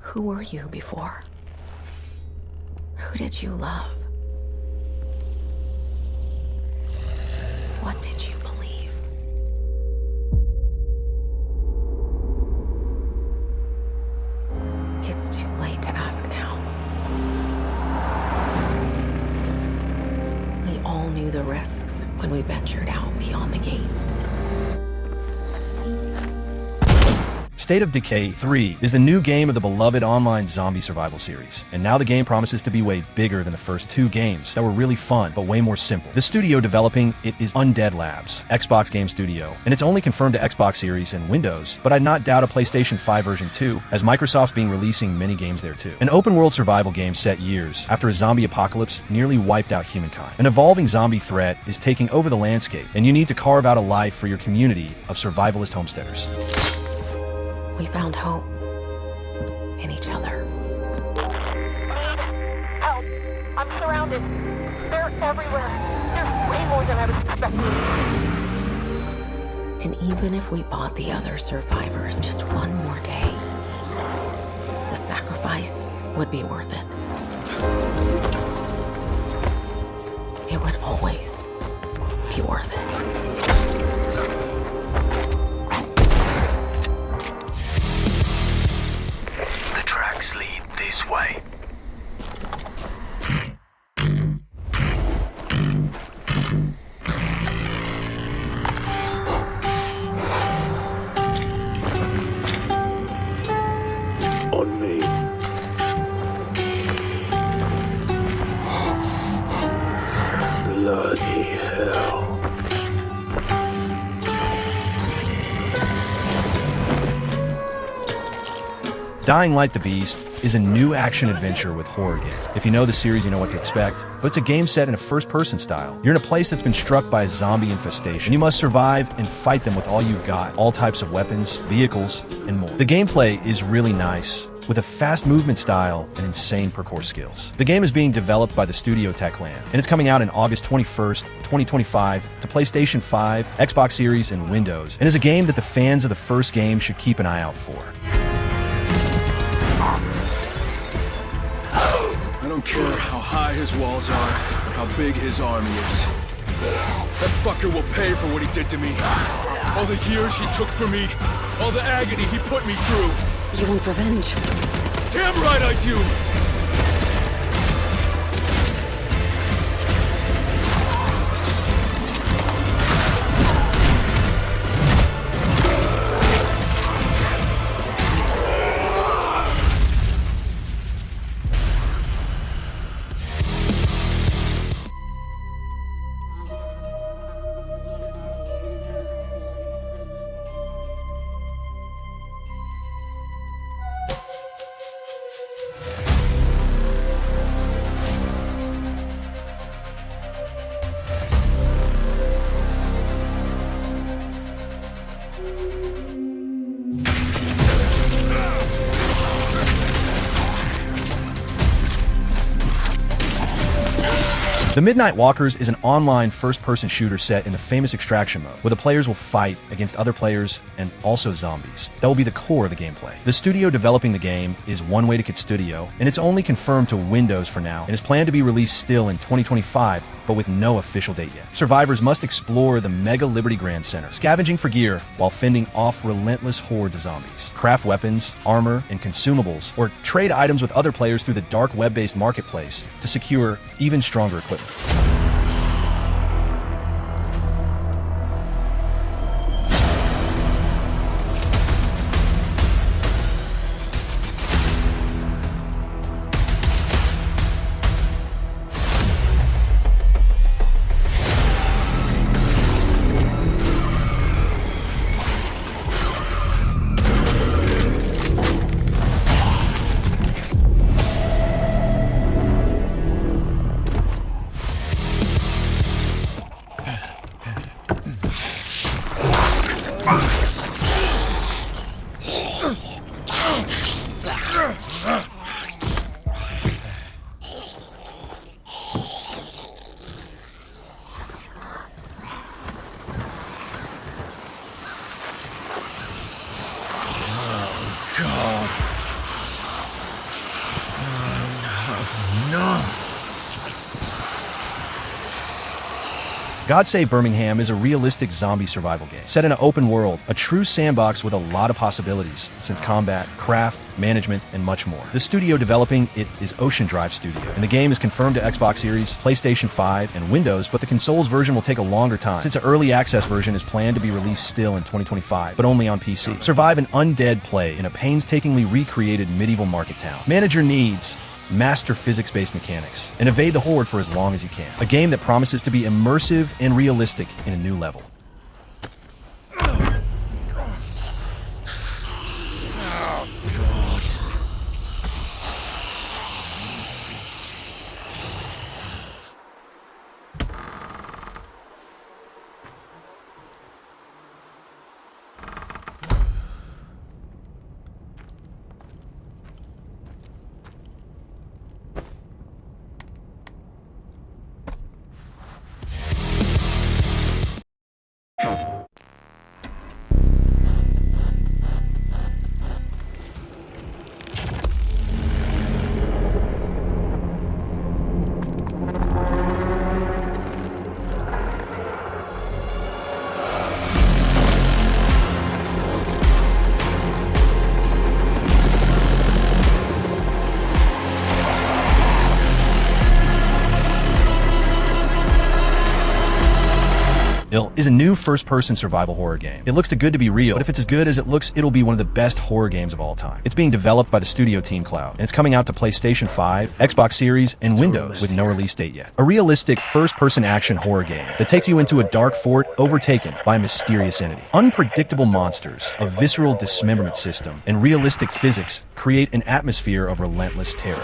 Who were you before? Who did you love? What did you believe? It's too late to ask now. We all knew the risks when we ventured out beyond the gates. State of Decay 3 is the new game of the beloved online zombie survival series, and now the game promises to be way bigger than the first two games that were really fun, but way more simple. The studio developing it is Undead Labs, Xbox game studio, and it's only confirmed to Xbox Series and Windows, but I'd not doubt a PlayStation 5 version too, as Microsoft's being releasing many games there too. An open-world survival game set years after a zombie apocalypse nearly wiped out humankind. An evolving zombie threat is taking over the landscape, and you need to carve out a life for your community of survivalist homesteaders. We found hope in each other. Help! I'm surrounded. They're everywhere. There's way more than I was expecting. And even if we bought the other survivors just one more day, the sacrifice would be worth it. It would always be worth it. This way. On me. Bloody hell. Dying Light the Beast is a new action-adventure with horror game. If you know the series, you know what to expect, but it's a game set in a first-person style. You're in a place that's been struck by a zombie infestation. You must survive and fight them with all you've got, all types of weapons, vehicles, and more. The gameplay is really nice, with a fast movement style and insane parkour skills. The game is being developed by the studio Techland, and it's coming out on August 21st, 2025 to PlayStation 5, Xbox Series, and Windows, and is a game that the fans of the first game should keep an eye out for. I don't care how high his walls are, or how big his army is. That fucker will pay for what he did to me. All the years he took from me, all the agony he put me through. You want revenge? Damn right I do! The Midnight Walkers is an online first-person shooter set in the famous Extraction mode, where the players will fight against other players and also zombies. That will be the core of the gameplay. The studio developing the game is One Way to Kid Studio, and it's only confirmed to Windows for now, and is planned to be released still in 2025, but with no official date yet. Survivors must explore the Mega Liberty Grand Center, scavenging for gear while fending off relentless hordes of zombies. Craft weapons, armor, and consumables, or trade items with other players through the dark web-based marketplace to secure even stronger equipment. God Save Birmingham is a realistic zombie survival game, set in an open world, a true sandbox with a lot of possibilities, since combat, craft, management, and much more. The studio developing it is Ocean Drive Studio, and the game is confirmed to Xbox Series, PlayStation 5, and Windows, but the consoles version will take a longer time, since an early access version is planned to be released still in 2025, but only on PC. Survive an undead play in a painstakingly recreated medieval market town. Manage your needs, master physics-based mechanics, and evade the horde for as long as you can. A game that promises to be immersive and realistic in a new level. A.I.L.A is a new first-person survival horror game. It looks too good to be real, but if it's as good as it looks, it'll be one of the best horror games of all time. It's being developed by the studio Team Cloud, and it's coming out to PlayStation 5, Xbox Series, and Windows with no release date yet. A realistic first-person action horror game that takes you into a dark fort overtaken by a mysterious entity. Unpredictable monsters, a visceral dismemberment system, and realistic physics create an atmosphere of relentless terror.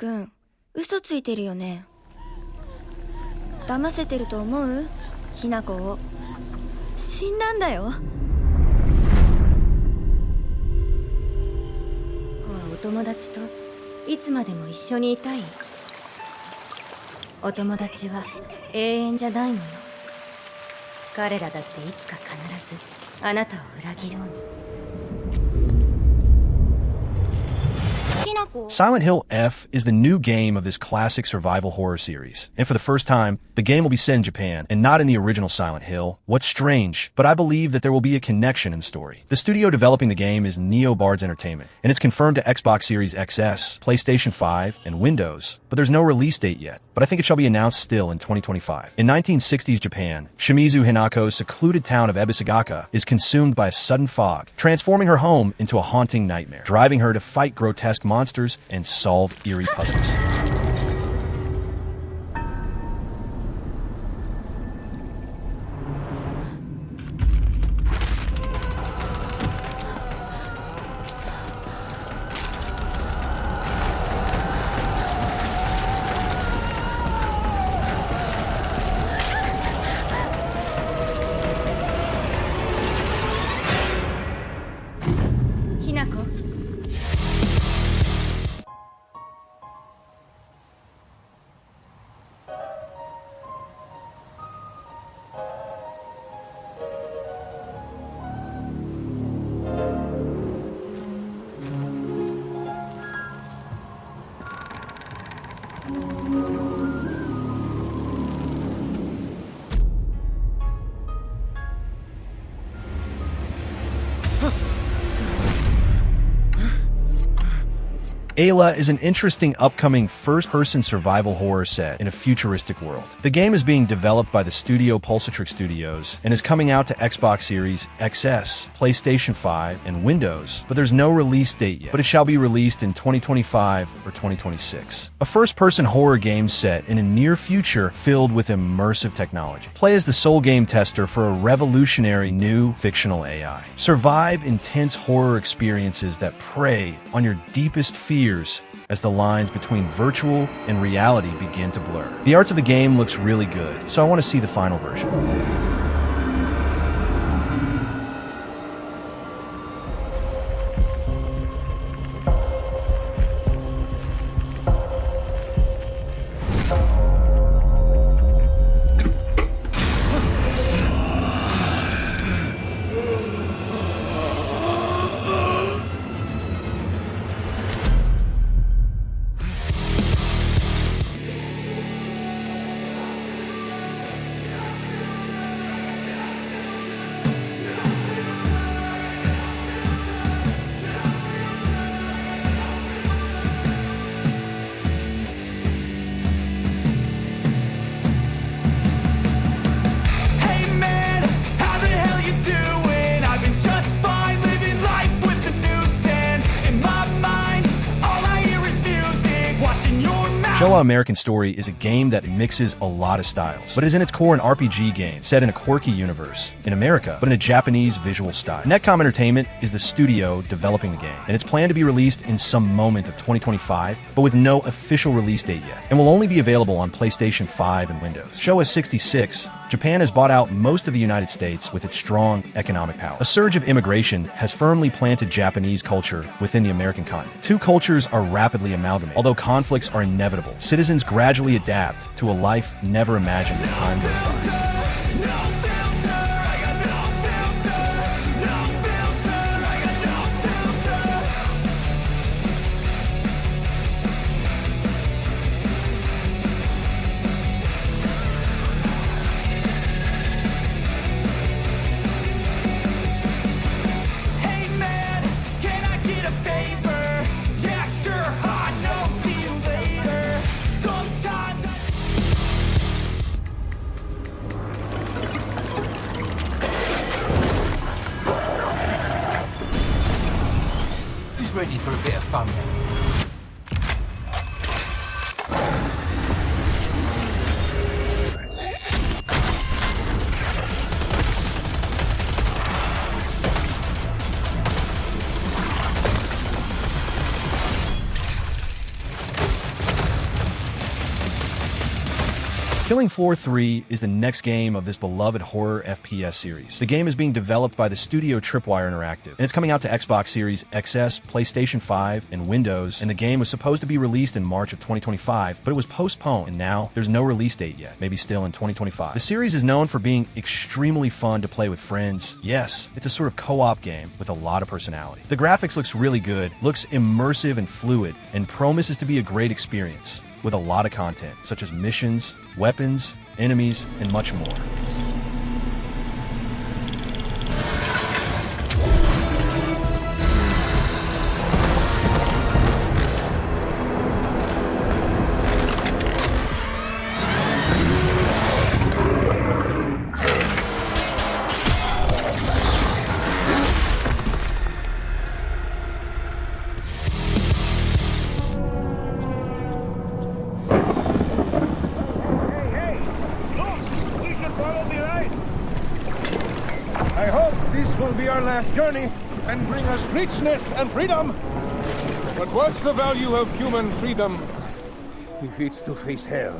君、嘘ついてるよね。騙せてると思う？ひな子を。死んだんだよ。お友達といつまでも一緒にいたい？お友達は永遠じゃないのよ。彼らだっていつか必ずあなたを裏切ろうに。Silent Hill F is the new game of this classic survival horror series. And for the first time, the game will be set in Japan and not in the original Silent Hill. What's strange, but I believe that there will be a connection in the story. The studio developing the game is NeoBards Entertainment, and it's confirmed to Xbox Series XS, PlayStation 5, and Windows, but there's no release date yet. But I think it shall be announced still in 2025. In 1960s Japan, Shimizu Hinako's secluded town of Ebisagaka is consumed by a sudden fog, transforming her home into a haunting nightmare, driving her to fight grotesque monsters and solve eerie puzzles. A.I.L.A is an interesting upcoming first-person survival horror set in a futuristic world. The game is being developed by the studio Pulsatrix Studios and is coming out to Xbox Series XS, PlayStation 5, and Windows, but there's no release date yet, but it shall be released in 2025 or 2026. A first-person horror game set in a near future filled with immersive technology. Play as the sole game tester for a revolutionary new fictional AI. Survive intense horror experiences that prey on your deepest fears as the lines between virtual and reality begin to blur. The art of the game looks really good, so I want to see the final version. Showa American Story is a game that mixes a lot of styles, but is in its core an RPG game set in a quirky universe in America, but in a Japanese visual style. Netcom Entertainment is the studio developing the game, and it's planned to be released in some moment of 2025, but with no official release date yet, and will only be available on PlayStation 5 and Windows. Showa 66, Japan has bought out most of the United States with its strong economic power. A surge of immigration has firmly planted Japanese culture within the American continent. Two cultures are rapidly amalgamated. Although conflicts are inevitable, citizens gradually adapt to a life never imagined as time goes by. Ready for a bit of fun then? Killing Floor 3 is the next game of this beloved horror FPS series. The game is being developed by the studio Tripwire Interactive, and it's coming out to Xbox Series XS, PlayStation 5, and Windows, and the game was supposed to be released in March of 2025, but it was postponed, and now there's no release date yet, maybe still in 2025. The series is known for being extremely fun to play with friends. Yes, it's a sort of co-op game with a lot of personality. The graphics looks really good, looks immersive and fluid, and promises to be a great experience, with a lot of content, such as missions, weapons, enemies, and much more. I hope this will be our last journey and bring us richness and freedom. But what's the value of human freedom if it's to face hell?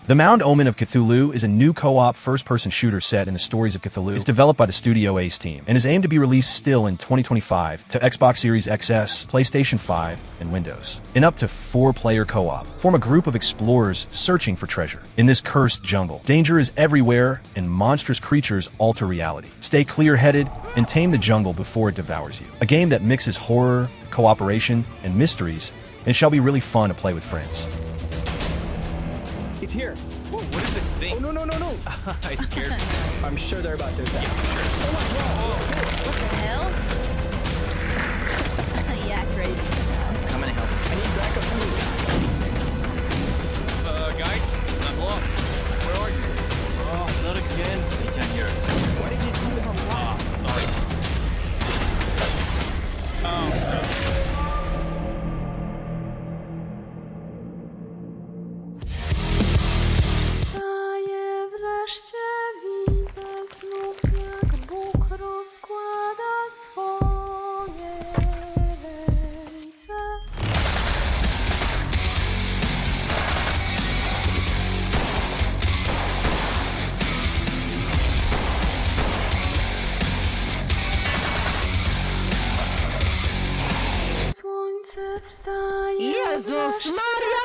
The Mound, Omen of Cthulhu is a new co-op first-person shooter set in the stories of Cthulhu. It's developed by the Studio Ace team and is aimed to be released still in 2025 to Xbox Series XS, PlayStation 5, and Windows. In up to 4-player co-op, form a group of explorers searching for treasure. In this cursed jungle, danger is everywhere and monstrous creatures alter reality. Stay clear-headed and tame the jungle before it devours you. A game that mixes horror, cooperation, and mysteries, and shall be really fun to play with friends. It's here. Whoa, what is this thing? Oh, no. It scared me. I'm sure they're about to attack. Yeah, sure. Oh my god. What the hell? Yeah, crazy. I'm coming to help. I need backup too. Guys, I'm lost. Where are you? Oh, not again. I can't hear. Why did you do that? Sorry. Staję wreszcie, widzę znów jak Bóg rozkłada swoje ręce. Słońce wstaje. Jezus Maria,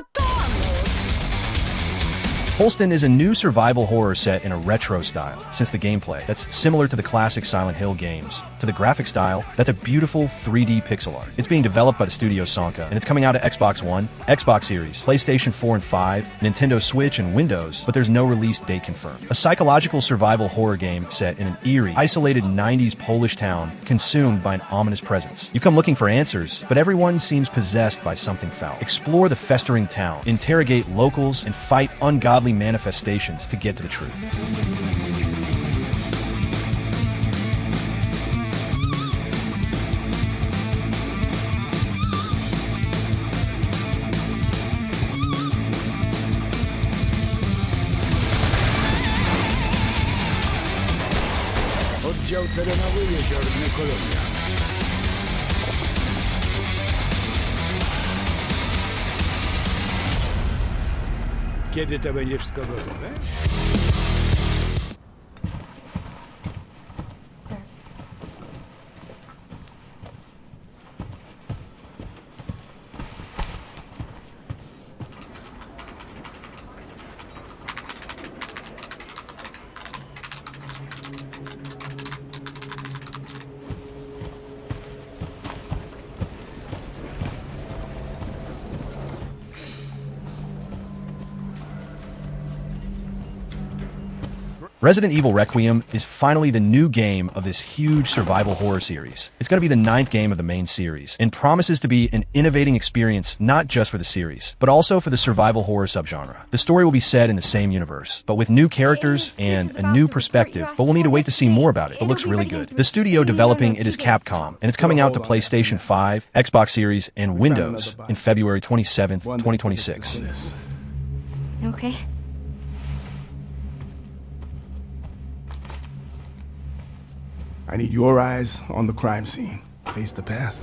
Holstin is a new survival horror set in a retro style, since the gameplay that's similar to the classic Silent Hill games. To the graphic style, that's a beautiful 3D pixel art. It's being developed by the studio Sanka, and it's coming out to Xbox One, Xbox Series, PlayStation 4 and 5, Nintendo Switch, and Windows, but there's no release date confirmed. A psychological survival horror game set in an eerie, isolated 90s Polish town consumed by an ominous presence. You come looking for answers, but everyone seems possessed by something foul. Explore the festering town, interrogate locals, and fight ungodly manifestations to get to the truth. Oddział terenowy Jeziorny Kolonia. Kiedy to będzie wszystko gotowe? Sir. Resident Evil Requiem is finally the new game of this huge survival horror series. It's going to be the 9th game of the main series, and promises to be an innovating experience not just for the series, but also for the survival horror subgenre. The story will be set in the same universe, but with new characters and a new perspective, but we'll need to wait to see more about it. It looks really good. The studio developing it is Capcom, and it's coming out to PlayStation 5, Xbox Series, and Windows in February 27th, 2026. Okay. I need your eyes on the crime scene. Face the past.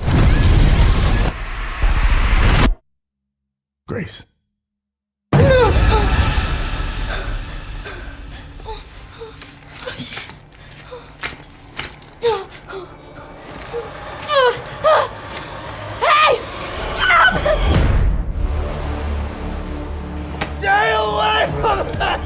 Grace. Hey! Help! Stay away from that!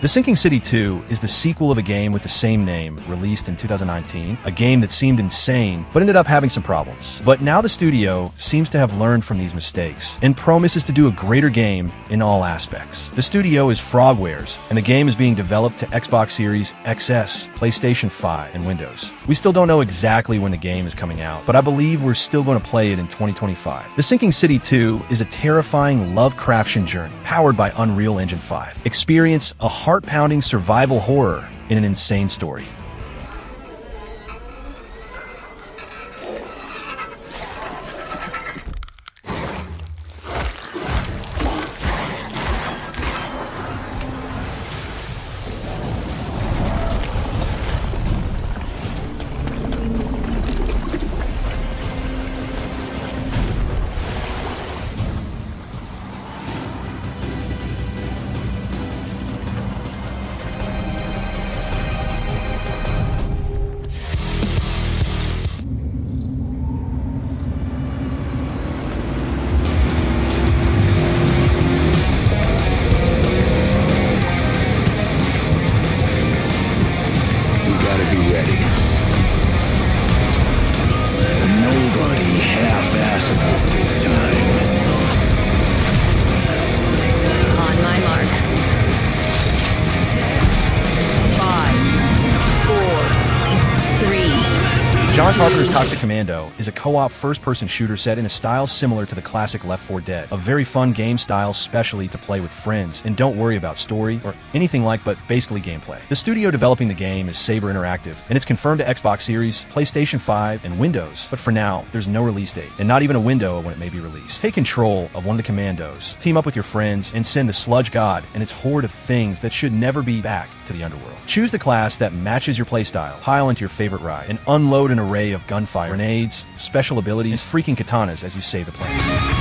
The Sinking City 2 is the sequel of a game with the same name, released in 2019, a game that seemed insane, but ended up having some problems. But now the studio seems to have learned from these mistakes, and promises to do a greater game in all aspects. The studio is Frogwares, and the game is being developed to Xbox Series XS, PlayStation 5, and Windows. We still don't know exactly when the game is coming out, but I believe we're still going to play it in 2025. The Sinking City 2 is a terrifying Lovecraftian journey, powered by Unreal Engine 5. Experience a heart-pounding survival horror in an insane story. Carpenter's Toxic Commando is a co-op first-person shooter set in a style similar to the classic Left 4 Dead. A very fun game style specially to play with friends, and don't worry about story or anything like but basically gameplay. The studio developing the game is Saber Interactive, and it's confirmed to Xbox Series, PlayStation 5, and Windows. But for now, there's no release date, and not even a window of when it may be released. Take control of one of the Commandos, team up with your friends, and send the Sludge God and its horde of things that should never be back to the underworld. Choose the class that matches your playstyle, pile into your favorite ride, and unload an array of gunfire, grenades, special abilities, freaking katanas as you save the planet.